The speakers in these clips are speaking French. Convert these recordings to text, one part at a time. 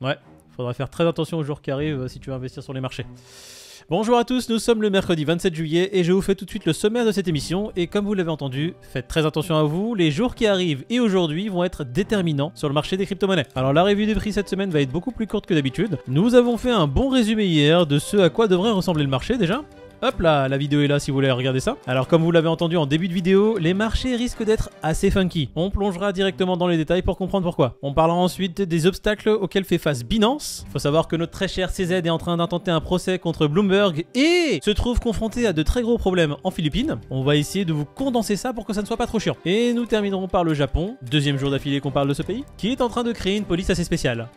Ouais, faudra faire très attention aux jours qui arrivent si tu veux investir sur les marchés. Bonjour à tous, nous sommes le mercredi 27 juillet et je vous fais tout de suite le sommaire de cette émission. Et comme vous l'avez entendu, faites très attention à vous, les jours qui arrivent et aujourd'hui vont être déterminants sur le marché des crypto-monnaies. Alors la revue des prix cette semaine va être beaucoup plus courte que d'habitude. Nous avons fait un bon résumé hier de ce à quoi devrait ressembler le marché déjà. Hop là, la vidéo est là si vous voulez regarder ça. Alors comme vous l'avez entendu en début de vidéo, les marchés risquent d'être assez funky. On plongera directement dans les détails pour comprendre pourquoi. On parlera ensuite des obstacles auxquels fait face Binance. Faut savoir que notre très cher CZ est en train d'intenter un procès contre Bloomberg et se trouve confronté à de très gros problèmes en Philippines. On va essayer de vous condenser ça pour que ça ne soit pas trop chiant. Et nous terminerons par le Japon, deuxième jour d'affilée qu'on parle de ce pays, qui est en train de créer une police assez spéciale.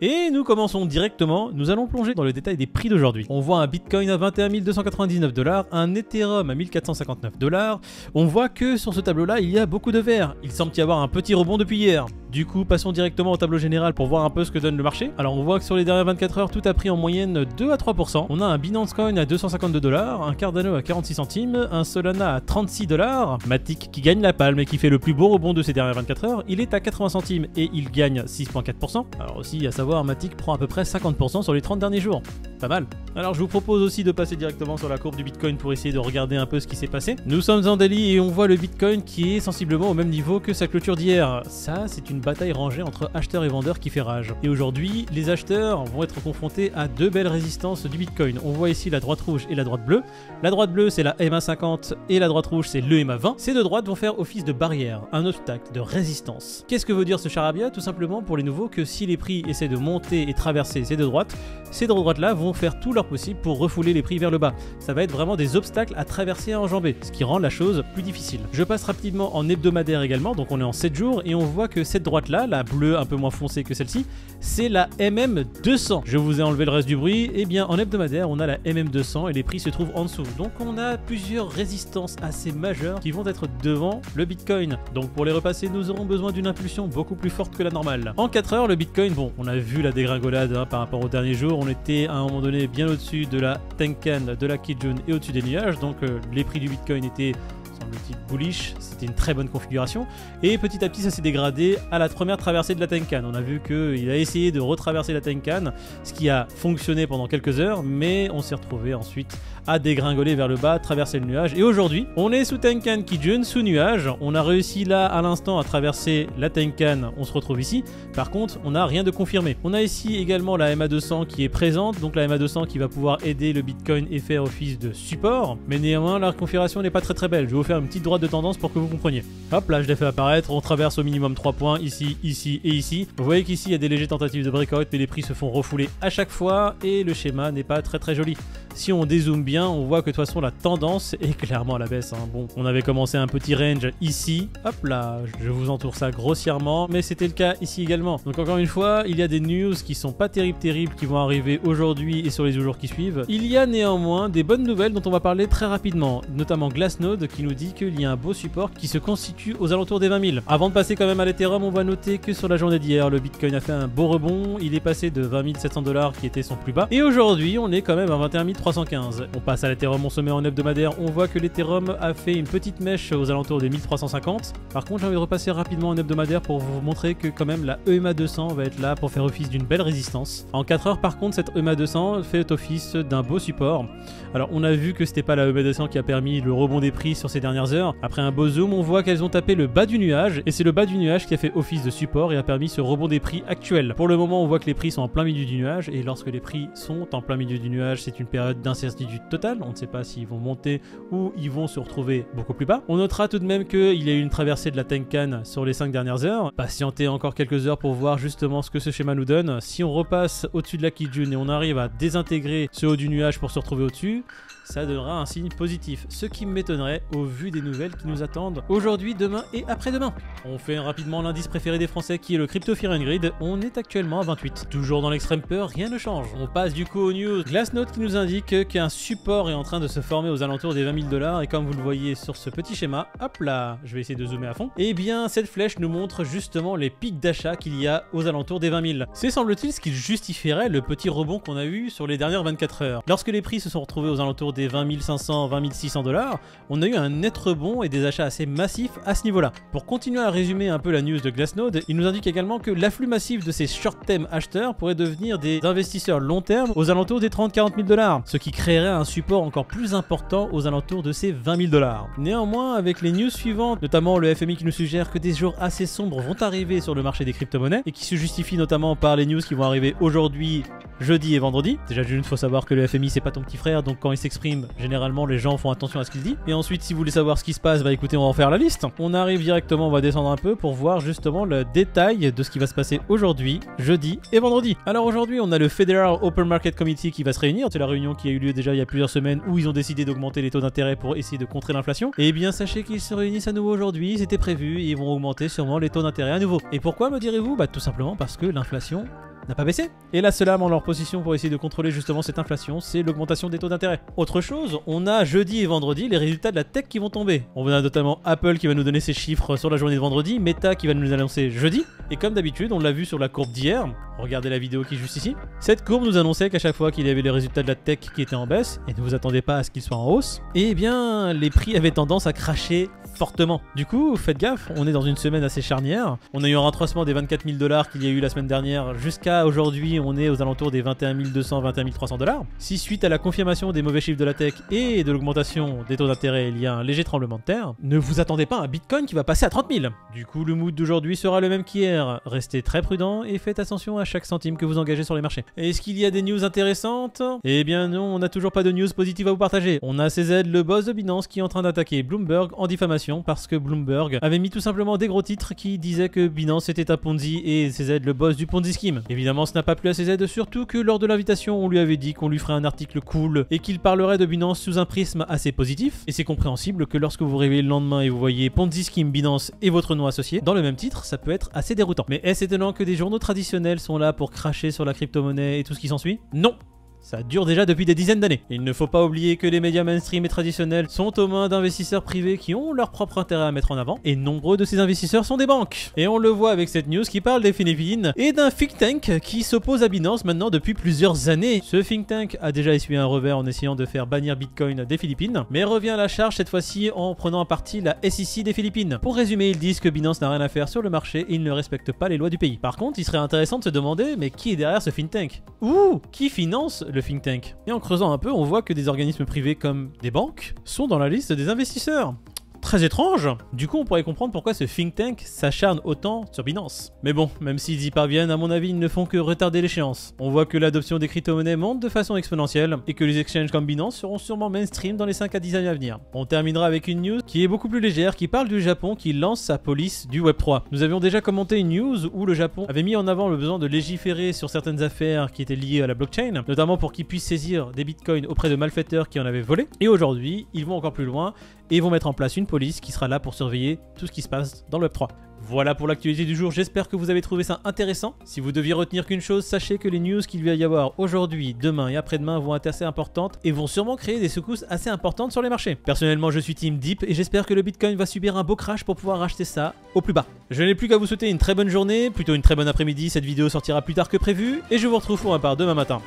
Et nous commençons directement, nous allons plonger dans le détail des prix d'aujourd'hui. On voit un Bitcoin à 21 299 $, un Ethereum à 1459 $. On voit que sur ce tableau-là, il y a beaucoup de vert. Il semble y avoir un petit rebond depuis hier. Du coup, passons directement au tableau général pour voir un peu ce que donne le marché. Alors on voit que sur les dernières 24 heures, tout a pris en moyenne 2 à 3%. On a un Binance Coin à 252 $, un Cardano à 46 centimes, un Solana à 36 $, Matic qui gagne la palme et qui fait le plus beau rebond de ces dernières 24 heures, il est à 80 centimes et il gagne 6,4%. Alors aussi, à savoir, Matic prend à peu près 50% sur les 30 derniers jours. Pas mal. Alors je vous propose aussi de passer directement sur la courbe du Bitcoin pour essayer de regarder un peu ce qui s'est passé. Nous sommes en daily et on voit le Bitcoin qui est sensiblement au même niveau que sa clôture d'hier. Ça, c'est une bataille rangée entre acheteurs et vendeurs qui fait rage. Et aujourd'hui, les acheteurs vont être confrontés à deux belles résistances du Bitcoin. On voit ici la droite rouge et la droite bleue. La droite bleue, c'est la MA50 et la droite rouge, c'est le MA20. Ces deux droites vont faire office de barrière, un obstacle, de résistance. Qu'est-ce que veut dire ce charabia? Tout simplement pour les nouveaux que si les prix essaient de monter et traverser ces deux droites-là vont faire tout leur possible pour refouler les prix vers le bas. Ça va être vraiment des obstacles à traverser et à enjamber, ce qui rend la chose plus difficile. Je passe rapidement en hebdomadaire également, donc on est en 7 jours et on voit que cette droite-là, la bleue un peu moins foncée que celle-ci, c'est la MM200. Je vous ai enlevé le reste du bruit, et bien en hebdomadaire, on a la MM200 et les prix se trouvent en dessous. Donc on a plusieurs résistances assez majeures qui vont être devant le Bitcoin. Donc pour les repasser, nous aurons besoin d'une impulsion beaucoup plus forte que la normale. En 4 heures, le Bitcoin, bon, on a vu la dégringolade par rapport au dernier jour, on était à un moment donné bien au-dessus de la Tenkan, de la Kijun et au-dessus des nuages, donc les prix du Bitcoin étaient semble-t-il bullish, c'était une très bonne configuration, et petit à petit ça s'est dégradé à la première traversée de la Tenkan. On a vu qu'il a essayé de retraverser la Tenkan, ce qui a fonctionné pendant quelques heures, mais on s'est retrouvé ensuite à dégringoler vers le bas, traverser le nuage, et aujourd'hui on est sous Tenkan Kijun, sous nuage. On a réussi là à l'instant à traverser la Tenkan, on se retrouve ici. Par contre on n'a rien de confirmé. On a ici également la MA200 qui est présente, donc la MA200 qui va pouvoir aider le Bitcoin et faire office de support, mais néanmoins la configuration n'est pas très belle. Je vais vous faire une petite droite de tendance pour que vous compreniez. Hop là, je l'ai fait apparaître, on traverse au minimum 3 points, ici, ici et ici. Vous voyez qu'ici il y a des légères tentatives de breakout, mais les prix se font refouler à chaque fois et le schéma n'est pas très joli. Si on dézoome bien, on voit que de toute façon la tendance est clairement à la baisse. Bon, on avait commencé un petit range ici, hop là, je vous entoure ça grossièrement, mais c'était le cas ici également. Donc encore une fois, il y a des news qui sont pas terribles qui vont arriver aujourd'hui et sur les jours qui suivent. Il y a néanmoins des bonnes nouvelles dont on va parler très rapidement, notamment Glassnode qui nous dit qu'il y a un beau support qui se constitue aux alentours des 20 000. Avant de passer quand même à l'Ethereum, on va noter que sur la journée d'hier, le Bitcoin a fait un beau rebond, il est passé de 20 700 $ qui était son plus bas, et aujourd'hui on est quand même à 21 315. On passe à l'Ethereum, on se met en hebdomadaire, on voit que l'Ethereum a fait une petite mèche aux alentours des 1350. Par contre j'ai envie de repasser rapidement en hebdomadaire pour vous montrer que quand même la EMA200 va être là pour faire office d'une belle résistance. En 4 heures par contre cette EMA200 fait office d'un beau support. Alors on a vu que c'était pas la EMA200 qui a permis le rebond des prix sur ces dernières heures. Après un beau zoom, on voit qu'elles ont tapé le bas du nuage et c'est le bas du nuage qui a fait office de support et a permis ce rebond des prix actuel. Pour le moment, on voit que les prix sont en plein milieu du nuage et lorsque les prix sont en plein milieu du nuage, c'est une période d'incertitude totale. On ne sait pas s'ils vont monter ou ils vont se retrouver beaucoup plus bas. On notera tout de même qu'il y a eu une traversée de la Tenkan sur les 5 dernières heures. Patientez encore quelques heures pour voir justement ce que ce schéma nous donne. Si on repasse au-dessus de la Kijun et on arrive à désintégrer ce haut du nuage pour se retrouver au-dessus, ça donnera un signe positif, ce qui m'étonnerait au vu des nouvelles qui nous attendent aujourd'hui, demain et après-demain. On fait rapidement l'indice préféré des Français qui est le Crypto Fear and Greed. On est actuellement à 28. Toujours dans l'extrême peur, rien ne change. On passe du coup aux news. Glassnode qui nous indique qu'un support est en train de se former aux alentours des 20 000 $ et comme vous le voyez sur ce petit schéma, hop là, je vais essayer de zoomer à fond, et bien cette flèche nous montre justement les pics d'achat qu'il y a aux alentours des 20 000. C'est semble-t-il ce qui justifierait le petit rebond qu'on a eu sur les dernières 24 heures. Lorsque les prix se sont retrouvés aux alentours des 20 500, 20 600 $, on a eu un net rebond et des achats assez massifs à ce niveau-là. Pour continuer à résumer un peu la news de Glassnode, il nous indique également que l'afflux massif de ces short-term acheteurs pourrait devenir des investisseurs long terme aux alentours des 30-40 000 $, ce qui créerait un support encore plus important aux alentours de ces 20 000 $. Néanmoins, avec les news suivantes, notamment le FMI qui nous suggère que des jours assez sombres vont arriver sur le marché des crypto-monnaies et qui se justifient notamment par les news qui vont arriver aujourd'hui, jeudi et vendredi. Déjà d'une, faut savoir que le FMI c'est pas ton petit frère, donc quand il s'exprime, généralement les gens font attention à ce qu'il dit. Et ensuite, si vous voulez savoir ce qui se passe, bah écoutez, on va en faire la liste. On arrive directement, on va descendre un peu pour voir justement le détail de ce qui va se passer aujourd'hui, jeudi et vendredi. Alors aujourd'hui, on a le Federal Open Market Committee qui va se réunir. C'est la réunion qui a eu lieu déjà il y a plusieurs semaines où ils ont décidé d'augmenter les taux d'intérêt pour essayer de contrer l'inflation. Et bien sachez qu'ils se réunissent à nouveau aujourd'hui, c'était prévu, et ils vont augmenter sûrement les taux d'intérêt à nouveau. Et pourquoi, me direz-vous? Bah tout simplement parce que l'inflation n'a pas baissé. Et la seule arme en leur position pour essayer de contrôler justement cette inflation, c'est l'augmentation des taux d'intérêt. Autre chose, on a jeudi et vendredi les résultats de la tech qui vont tomber. On a notamment Apple qui va nous donner ses chiffres sur la journée de vendredi, Meta qui va nous annoncer jeudi, et comme d'habitude, on l'a vu sur la courbe d'hier, regardez la vidéo qui est juste ici, cette courbe nous annonçait qu'à chaque fois qu'il y avait les résultats de la tech qui étaient en baisse, et ne vous attendez pas à ce qu'ils soient en hausse, et bien les prix avaient tendance à cracher fortement. Du coup, faites gaffe, on est dans une semaine assez charnière. On a eu un rentracement des 24 000 $ qu'il y a eu la semaine dernière jusqu'à aujourd'hui, on est aux alentours des 21 200, 21 300 $. Si suite à la confirmation des mauvais chiffres de la tech et de l'augmentation des taux d'intérêt, il y a un léger tremblement de terre, ne vous attendez pas à un Bitcoin qui va passer à 30 000. Du coup, le mood d'aujourd'hui sera le même qu'hier. Restez très prudent et faites attention à chaque centime que vous engagez sur les marchés. Est-ce qu'il y a des news intéressantes? Eh bien non, on n'a toujours pas de news positives à vous partager. On a CZ, le boss de Binance, qui est en train d'attaquer Bloomberg en diffamation parce que Bloomberg avait mis tout simplement des gros titres qui disaient que Binance était un Ponzi et CZ le boss du Ponzi Scheme. Évidemment, ce n'a pas plu à CZ, surtout que lors de l'invitation, on lui avait dit qu'on lui ferait un article cool et qu'il parlerait de Binance sous un prisme assez positif. Et c'est compréhensible que lorsque vous vous réveillez le lendemain et vous voyez Ponzi Scheme Binance et votre nom associé dans le même titre, ça peut être assez déroutant. Mais est-ce étonnant que des journaux traditionnels sont là pour cracher sur la crypto-monnaie et tout ce qui s'ensuit? Non! Ça dure déjà depuis des dizaines d'années. Il ne faut pas oublier que les médias mainstream et traditionnels sont aux mains d'investisseurs privés qui ont leur propre intérêt à mettre en avant, et nombreux de ces investisseurs sont des banques. Et on le voit avec cette news qui parle des Philippines et d'un think tank qui s'oppose à Binance maintenant depuis plusieurs années. Ce think tank a déjà essuyé un revers en essayant de faire bannir Bitcoin des Philippines, mais revient à la charge cette fois-ci en prenant à partie la SEC des Philippines. Pour résumer, ils disent que Binance n'a rien à faire sur le marché et ils ne respectent pas les lois du pays. Par contre, il serait intéressant de se demander, mais qui est derrière ce think tank? Ou qui finance le think tank? Et en creusant un peu, on voit que des organismes privés comme des banques sont dans la liste des investisseurs. Très étrange. Du coup, on pourrait comprendre pourquoi ce think tank s'acharne autant sur Binance. Mais bon, même s'ils y parviennent, à mon avis, ils ne font que retarder l'échéance. On voit que l'adoption des crypto-monnaies monte de façon exponentielle et que les exchanges comme Binance seront sûrement mainstream dans les 5 à 10 années à venir. On terminera avec une news qui est beaucoup plus légère, qui parle du Japon qui lance sa police du Web3. Nous avions déjà commenté une news où le Japon avait mis en avant le besoin de légiférer sur certaines affaires qui étaient liées à la blockchain, notamment pour qu'ils puissent saisir des bitcoins auprès de malfaiteurs qui en avaient volé. Et aujourd'hui, ils vont encore plus loin et vont mettre en place une police qui sera là pour surveiller tout ce qui se passe dans le Web3. Voilà pour l'actualité du jour, j'espère que vous avez trouvé ça intéressant. Si vous deviez retenir qu'une chose, sachez que les news qu'il va y avoir aujourd'hui, demain et après-demain vont être assez importantes et vont sûrement créer des secousses assez importantes sur les marchés. Personnellement, je suis Team Deep et j'espère que le Bitcoin va subir un beau crash pour pouvoir racheter ça au plus bas. Je n'ai plus qu'à vous souhaiter une très bonne journée, plutôt une très bonne après-midi, cette vidéo sortira plus tard que prévu et je vous retrouve pour ma part demain matin.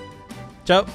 Ciao!